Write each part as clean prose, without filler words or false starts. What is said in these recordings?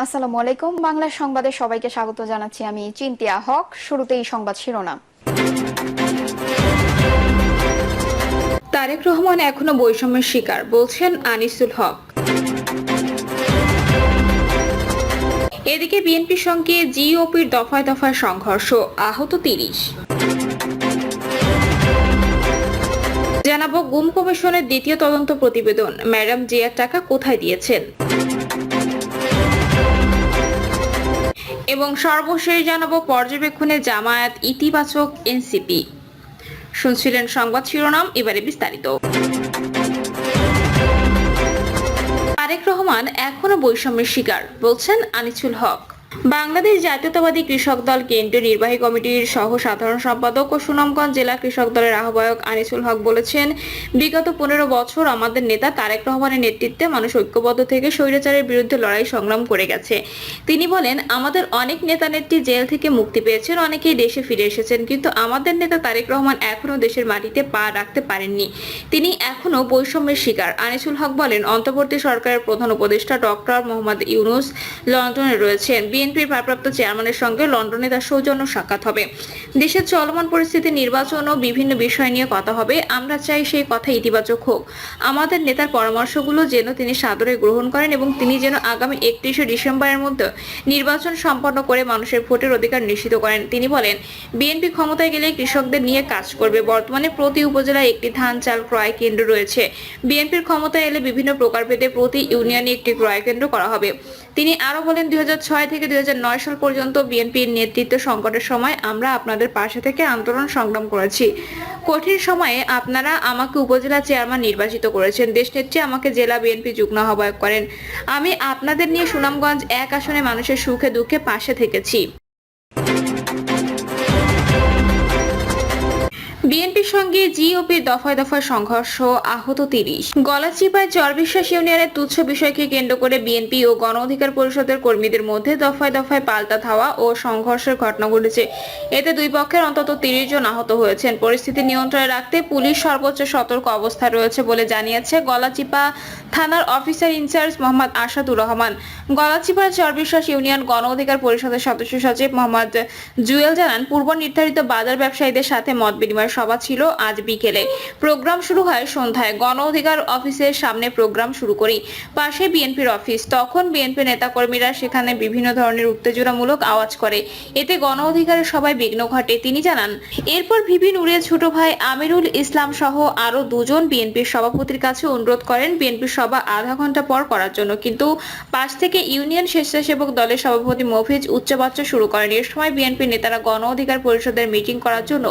আসসালামু আলাইকুম। বাংলা সংবাদে সবাইকে স্বাগত জানাচ্ছি। আমি চিন্তিয়া হক। শুরুতেই সংবাদ শিরোনাম। তারেক রহমান এখনো বৈষম্যের শিকার, বলছেন আনিসুল হক। এদিকে বিএনপির সঙ্গে জিওপির দফায় দফায় সংঘর্ষ, আহত ৩০। জানাবো গুম কমিশনের দ্বিতীয় তদন্ত প্রতিবেদন, ম্যাডাম জিয়ার টাকা কোথায় দিয়েছেন। এবং সর্বশেষ জানাবো পর্যবেক্ষণে জামায়াত ইতিবাচক, এনসিপি। শুনছিলেন সংবাদ শিরোনাম, এবারে বিস্তারিত। তারেক রহমান এখনো বৈষম্যের শিকার, বলছেন আনিসুল হক। বাংলাদেশ জাতীয়তাবাদী কৃষক দল কেন্দ্রীয় নির্বাহী কমিটির সহ সাধারণ সম্পাদক ও সুনামগঞ্জ জেলা কৃষক দলের আহ্বায়ক আনিসুল হক বলেছেন, বিগত 15 বছর আমাদের নেতা তারেক রহমানের নেতৃত্বে মানুষ ঐক্যবদ্ধ থেকে স্বৈরাচারের বিরুদ্ধে লড়াই সংগ্রাম করে গেছে। তিনি বলেন, আমাদের অনেক নেতা নেত্রী জেল থেকে মুক্তি পেয়েছেন, অনেকেই দেশে ফিরে এসেছেন, কিন্তু আমাদের নেতা তারেক রহমান এখনো দেশের মাটিতে পা রাখতে পারেননি। তিনি এখনো বৈষম্যের শিকার। আনিসুল হক বলেন, অন্তর্বর্তী সরকারের প্রধান উপদেষ্টা ডক্টর মোহাম্মদ ইউনূস লন্ডনে রয়েছেন। বিএনপির ভারপ্রাপ্ত চেয়ারম্যানের সঙ্গে লন্ডনে তার সৌজন্য সাক্ষাৎ হবে। দেশের চলমান পরিস্থিতি, নির্বাচন ও বিভিন্ন বিষয় নিয়ে কথা হবে। আমরা চাই সেই কথা ইতিবাচক হোক। আমাদের নেতার পরামর্শগুলো যেন তিনি সাদরে গ্রহণ করেন এবং তিনি যেন আগামী 31শে ডিসেম্বরের মধ্যে নির্বাচন সম্পন্ন করে মানুষের ভোটের অধিকার নিশ্চিত করেন। তিনি বলেন, বিএনপি ক্ষমতায় গেলে কৃষকদের নিয়ে কাজ করবে। বর্তমানে প্রতি উপজেলায় একটি ধান চাল ক্রয় কেন্দ্র রয়েছে। বিএনপির ক্ষমতায় এলে বিভিন্ন প্রকারভেদে প্রতি ইউনিয়নে একটি ক্রয় কেন্দ্র করা হবে। তিনি আরো বলেন, 2006 থেকে 2009 সাল পর্যন্ত বিএনপির নেতৃত্ব সংকটের সময় আমরা আপনাদের পাশে থেকে আন্দোলন সংগ্রাম করেছি। কঠিন সময়ে আপনারা আমাকে উপজেলা চেয়ারম্যান নির্বাচিত করেছেন। দেশনেত্রী আমাকে জেলা বিএনপি যুগ্ম আহ্বায়ক করেন। আমি আপনাদের নিয়ে সুনামগঞ্জ 1 আসনে মানুষের সুখে দুঃখে পাশে থেকেছি। বিএনপির সঙ্গে জিওপির দফায় দফায় সংঘর্ষ, আহত ৩০। গলাচিপায় চরবিশ্বাস ইউনিয়নের তুচ্ছ বিষয়কে কেন্দ্র করে বিএনপি ও গণ অধিকার পরিষদের কর্মীদের মধ্যে দফায় দফায় পাল্টা ধাওয়া ও সংঘর্ষের ঘটনা ঘটেছে। এতে দুই পক্ষের অন্তত ৩০ জন আহত হয়েছেন। পরিস্থিতি নিয়ন্ত্রণে রাখতে পুলিশ সর্বোচ্চ সতর্ক অবস্থায় রয়েছে বলে জানিয়েছে গলাচিপা থানার অফিসার ইনচার্জ মোহাম্মদ আশাদুর রহমান। গলাচিপার চরবিশ্বাস ইউনিয়ন গণ অধিকার পরিষদের সদস্য সচিব মোহাম্মদ জুয়েল জানান, পূর্ব নির্ধারিত বাজার ব্যবসায়ীদের সাথে মত বিনিময় সভা ছিল আজ বিকেলে। প্রোগ্রাম শুরু হয় সন্ধ্যায়। গণ অধিকার অফিসের সামনে প্রোগ্রাম শুরু করি, পাশে বিএনপির অফিস। তখন বিএনপি নেতাকর্মীরা সেখানে বিভিন্ন ধরনের উত্তেজনামূলক আওয়াজ করে। এতে গণ অধিকারের সবাই বিঘ্ন ঘটে। তিনি জানান, এরপর ভিপি নুরের ছোট ভাই আমিরুল ইসলাম সহ আরো দুজন বিএনপির সভাপতির কাছে অনুরোধ করেন বিএনপির সভা আধা ঘন্টা পর করার জন্য, কিন্তু পাশ থেকে ইউনিয়ন স্বেচ্ছাসেবক দলের সভাপতি মফিজ উচ্চবাচ্য শুরু করেন। এর সময় বিএনপি নেতারা গণ অধিকার পরিষদের মিটিং করার জন্য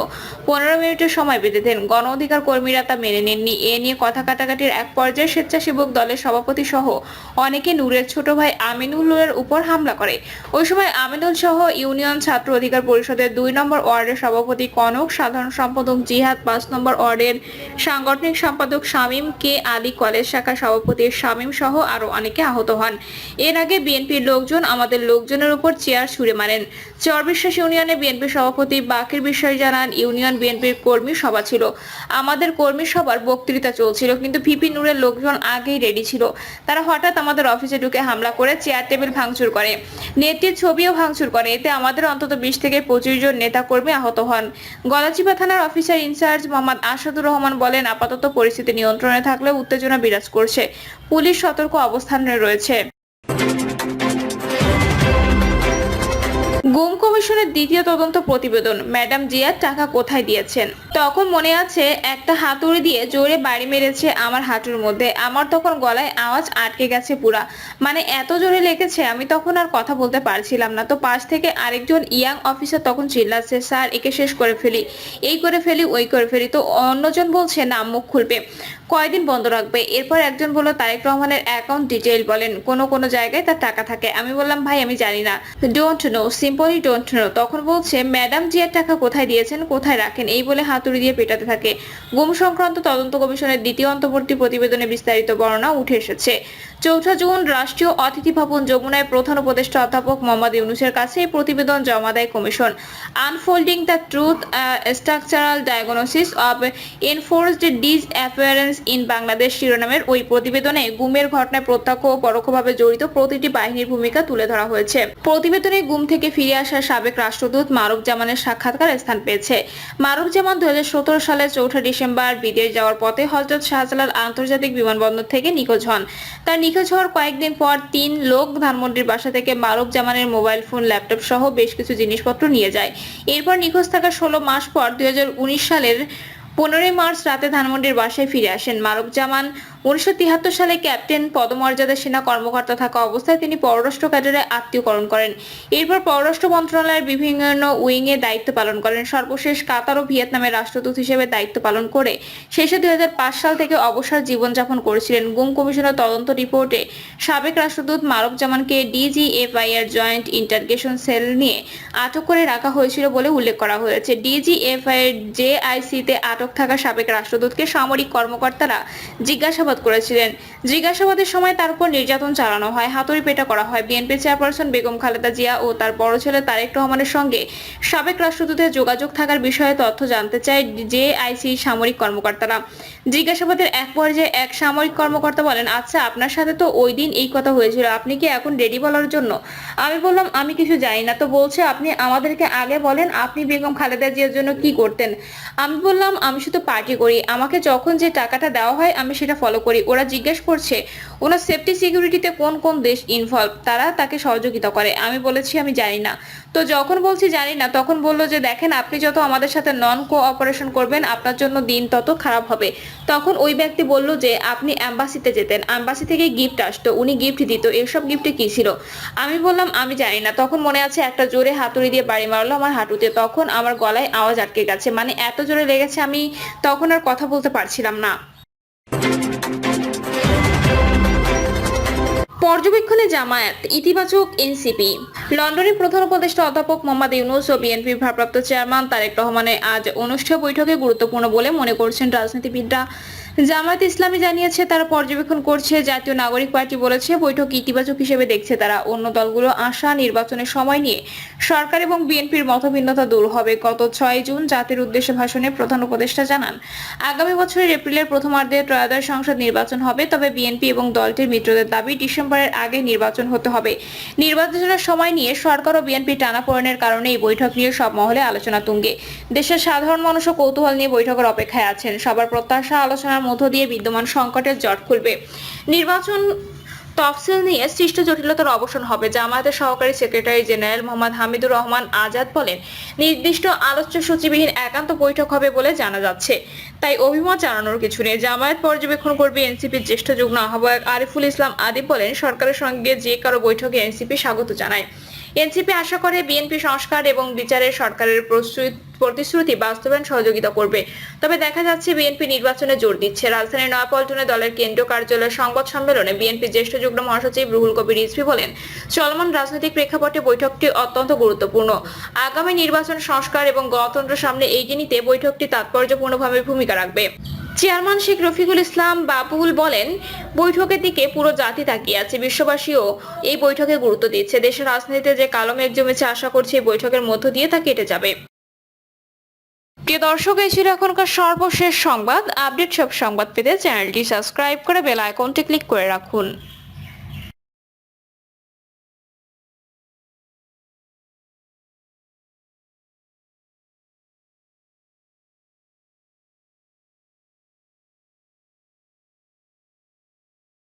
15 মিনিটের সময় বেঁধে দেন। গণ অধিকার কর্মীরা তা মেনে নেননি। এ নিয়ে কথা কাটাকাটির এক পর্যায়ে স্বেচ্ছাসেবক দলের সভাপতি সহ অনেকে নূরের ছোট ভাই আমিনুলের উপর হামলা করে। ওই সময় আমিনুল সহ ইউনিয়ন ছাত্র অধিকার পরিষদের 2 নম্বর ওয়ার্ডের সভাপতি কনক, সাধারণ সম্পাদক জিহাদ, 5 নম্বর ওয়ার্ডের সাংগঠনিক সম্পাদক শামীম, কে আলী, কলেজ শাখার সভাপতি শামীম সহ আরো অনেকে আহত হন। এর আগে বিএনপির লোকজন আমাদের লোকজনের উপর চেয়ার ছুড়ে মারেন। চরবিশ্বাস ইউনিয়নে বিএনপির সভাপতি বাকির বিষয় জানান, ইউনিয়ন বিএনপির কর্মী সভা ছিল। আমাদের কর্মী সভার বক্তৃতা চলছিল, কিন্তু ভিপি নূরের লোকজন আগেই রেডি ছিল। তারা হঠাৎ আমাদের অফিসে ঢুকে হামলা করে চেয়ার টেবিল ভাঙচুর করে, নেত্রীর ছবিও ভাঙচুর করে। এতে আমাদের অন্তত 20 থেকে 25 জন নেতা কর্মী আহত হন। গলাচিপা থানার অফিসার ইনচার্জ মোহাম্মদ আশাদুর রহমান বলেন, আপাতত পরিস্থিতি নিয়ন্ত্রণে থাকলেও উত্তেজনা বিরাজ করছে। পুলিশ সতর্ক অবস্থানে রয়েছে। গুম কমিশনের দ্বিতীয় তদন্ত প্রতিবেদন, ম্যাডাম জিয়ার টাকা কোথায় দিয়েছেন। তখন মনে আছে, একটা হাতুড়ি দিয়ে জোরে বাড়ি মেরেছে আমার হাঁটুর মধ্যে। আমার তখন গলায় আওয়াজ আটকে গেছে পুরা, মানে এত জোরে লেগেছে আমি তখন আর কথা বলতে পারছিলাম না। তো পাশ থেকে আরেকজন ইয়াং অফিসার তখন চিল্লাচ্ছে, স্যার একে শেষ করে ফেলি, এই করে ফেলি, ওই করে ফেলি। তো অন্যজন বলছে না, মুখ খুলবে, কয়দিন বন্ধ রাখবে। এরপর একজন বলল, তারেক রহমানের অ্যাকাউন্ট ডিটেইল বলেন, কোন কোন জায়গায় তার টাকা থাকে। আমি বললাম, ভাই আমি জানি না, don't know, simply don't know. তখন বলছে, ম্যাডাম জিয়ার টাকা কোথায় দিয়েছেন, কোথায় রাখেন, এই বলে হাতুড়ি দিয়ে পেটাতে থাকে। গুম সংক্রান্ত তদন্ত কমিশনের দ্বিতীয় অন্তর্বর্তী প্রতিবেদনে বিস্তারিত বর্ণনা উঠে এসেছে। 4 জুন রাষ্ট্রীয় অতিথি ভবন যমুনায় প্রধান উপদেষ্টা অধ্যাপক মোহাম্মদ ইউনূসের কাছে এই প্রতিবেদন জমা দেয় commission. Unfolding the truth, structural diagnosis of enforced disappearance in Bangladesh শিরোনামের ওই প্রতিবেদনে গুমের ঘটনায় প্রত্যক্ষ ও পরোক্ষভাবে জড়িত প্রতিটি বাহিনীর ভূমিকা তুলে ধরা হয়েছে। প্রতিবেদনে গুম থেকে ফিরে আসা সাবেক রাষ্ট্রদূত মারুফ-জামানের সাক্ষাৎকার স্থান পেয়েছে। মারুফ-জামান 2017 সালের 4 ডিসেম্বর বিদেশ যাওয়ার পথে হযরত শাহজালাল আন্তর্জাতিক বিমানবন্দর থেকে নিখোঁজ হন। তার নিখোঁজ হওয়ার কয়েকদিন পর 3 লোক ধানমন্ডির বাসা থেকে মারুফ-জামানের মোবাইল ফোন, ল্যাপটপ সহ বেশ কিছু জিনিসপত্র নিয়ে যায়। এরপর নিখোঁজ থাকার 16 মাস পর 2019 সালের 15 মার্চ রাতে ধানমন্ডির বাসায় ফিরে আসেন মারুফ-জামান। 1973 সালে ক্যাপ্টেন পদমর্যাদা সেনা কর্মকর্তা থাকা অবস্থায় তিনি পররাষ্ট্র ক্যাডারে আত্মীয়করণ করেন। এরপর পররাষ্ট্র মন্ত্রণালয়ের বিভিন্ন উইংয়ে দায়িত্ব পালন করেন। সর্বশেষ কাতার ও ভিয়েতনামের রাষ্ট্রদূত হিসেবে দায়িত্ব পালন করে শেষে 2005 সাল থেকে অবসর জীবনযাপন করেছিলেন। গুম কমিশনের তদন্ত রিপোর্টে সাবেক রাষ্ট্রদূত মারুফ-জামানকে ডিজিএফআই এর জয়েন্ট ইন্টারগেশন সেল নিয়ে আটক করে রাখা হয়েছিল বলে উল্লেখ করা হয়েছে। ডিজিএফআই এর জেআইসিতে আটক থাকা সাবেক রাষ্ট্রদূতকে সামরিক কর্মকর্তারা জিজ্ঞাসাবাদ করেছিলেন। জিজ্ঞাসাবাদের সময় তার উপর নির্যাতন চালানো হয়, হাতুড়ি পেটা করা হয়। বিএনপি চেয়ারপারসন বেগম খালেদা জিয়া ও তার বড় ছেলে তারেক রহমানের সঙ্গে সাবেক রাষ্ট্রদূতের যোগাযোগ থাকার বিষয়ে তথ্য জানতে চায় জেআইসি সামরিক কর্মকর্তারা। জিজ্ঞাসাবাদের এক পর্যায়ে এক সামরিক কর্মকর্তা বলেন, আচ্ছা, আপনার সাথে তো ওই দিন এই কথা হয়েছিল, আপনি কি এখন রেডি বলার জন্য? আমি বললাম, আমি কিছু জানি না। তো বলছে, আপনি আমাদেরকে আগে বলেন আপনি বেগম খালেদা জিয়ার জন্য কি করতেন। আমি বললাম, আমি শুধু পার্টি করি, আমাকে যখন যে টাকাটা দেওয়া হয় আমি সেটা ফলো করি। ওরা জিজ্ঞেস করছে ওনার সেফটি সিকিউরিটিতে কোন কোন দেশ ইনভলভ, তারা তাকে সহযোগিতা করে। আমি বলেছি আমি জানি না। তো যখন বলছি জানি না, তখন বললো যে দেখেন, আপনি যত আমাদের সাথে নন কোঅপারেশন করবেন আপনার জন্য দিন তত খারাপ হবে। তখন ওই ব্যক্তি বলল যে আপনি অ্যাম্বাসিতে যেতেন, অ্যাম্বাসি থেকে গিফট আসতো, উনি গিফট দিত, এসব গিফটে কি ছিল? আমি বললাম আমি জানি না। তখন মনে আছে একটা জোরে হাতুড়ি দিয়ে বাড়ি মারলো আমার হাঁটুতে, তখন আমার গলায় আওয়াজ আটকে গেছে, মানে এত জোরে লেগেছে আমি তখন আর কথা বলতে পারছিলাম না। পর্যবেক্ষণে জামায়াত, ইতিবাচক এনসিপি। লন্ডনের প্রধান উপদেষ্টা অধ্যাপক মোহাম্মদ ইউনূস ও বিএনপির ভারপ্রাপ্ত চেয়ারম্যান তারেক রহমানের আজ অনুষ্ঠেয় বৈঠকে গুরুত্বপূর্ণ বলে মনে করছেন রাজনীতিবিদরা। জামায়াত ইসলামী জানিয়েছে তারা পর্যবেক্ষণ করছে। জাতীয় নাগরিক পার্টি বলেছে বৈঠক ইতিবাচক হিসেবে দেখছে তারা। অন্য দলগুলো আশা নির্বাচনের সময় নিয়ে সরকার এবং বিএনপির মতভিন্নতা দূর হবে। গত 6 জুন জাতির উদ্দেশ্যে ভাষণে প্রধান উপদেষ্টা জানান, আগামী বছরের এপ্রিলের প্রথমার্ধে ত্রয়োদশ সংসদ নির্বাচন হবে। তবে বিএনপি এবং দলটির মিত্রদের দাবি ডিসেম্বরের আগে নির্বাচন হতে হবে। নির্বাচনের সময় নিয়ে সরকার ও বিএনপি টানাপোড়েনের কারণে এই বৈঠক নিয়ে সব মহলে আলোচনা তুঙ্গে। দেশের সাধারণ মানুষও কৌতূহল নিয়ে বৈঠকের অপেক্ষায় আছেন। সবার প্রত্যাশা আলোচনার মধ্য দিয়ে বিদ্যমান সংকটের জট খুলবে। নির্বাচন তফসিল নিয়ে সৃষ্ট জটিলতার অবসান হবে। জামায়াতের সহকারী সেক্রেটারি জেনারেল মোহাম্মদ হামিদুর রহমান আজাদ বলেন, নির্দিষ্ট আলোচ্য সূচিবিহীন একান্ত বৈঠক হবে বলে জানা যাচ্ছে, তাই অভিমত জানানোর কিছু নেই। জামায়াত পর্যবেক্ষণ করবে। এনসিপির জ্যেষ্ঠ যুগ্ম আহ্বায়ক আরিফুল ইসলাম আদিব বলেন, সরকারের সঙ্গে যে কারো বৈঠকে এনসিপি স্বাগত জানায়। এনসিপি আশা করে বিএনপি সংস্কার এবং বিচারের সরকারের প্রতিশ্রুতি বাস্তবায়ন সহযোগিতা করবে। তবে দেখা যাচ্ছে বিএনপি নির্বাচনে জোর দিচ্ছে। রাজধানীর নয়াপল্টনে দলের কেন্দ্রীয় কার্যালয়ের সংবাদ সম্মেলনে বিএনপির জ্যেষ্ঠ যুগ্ম মহাসচিব রুহুল কবির রিজভী বলেন, চলমান রাজনৈতিক প্রেক্ষাপটে বৈঠকটি অত্যন্ত গুরুত্বপূর্ণ। আগামী নির্বাচন সংস্কার এবং গণতন্ত্র সামনে এগিয়ে নিতে বৈঠকটি তাৎপর্যপূর্ণভাবে ভূমিকা রাখবে। চেয়ারম্যান শেখ রফিকুল ইসলাম বাবুল বলেন, বৈঠকের দিকে পুরো জাতি তাকিয়ে আছে। বিশ্ববাসীও এই বৈঠকে গুরুত্ব দিচ্ছে। দেশের রাজনীতিতে যে কালো মেঘ জমেছে, আশা করছি এই বৈঠকের মধ্য দিয়ে তা কেটে যাবে। প্রিয় দর্শক, এই ছিল এখনকার সর্বশেষ সংবাদ। আপডেট সব সংবাদ পেতে চ্যানেলটি সাবস্ক্রাইব করে বেল আইকনটি ক্লিক করে রাখুন।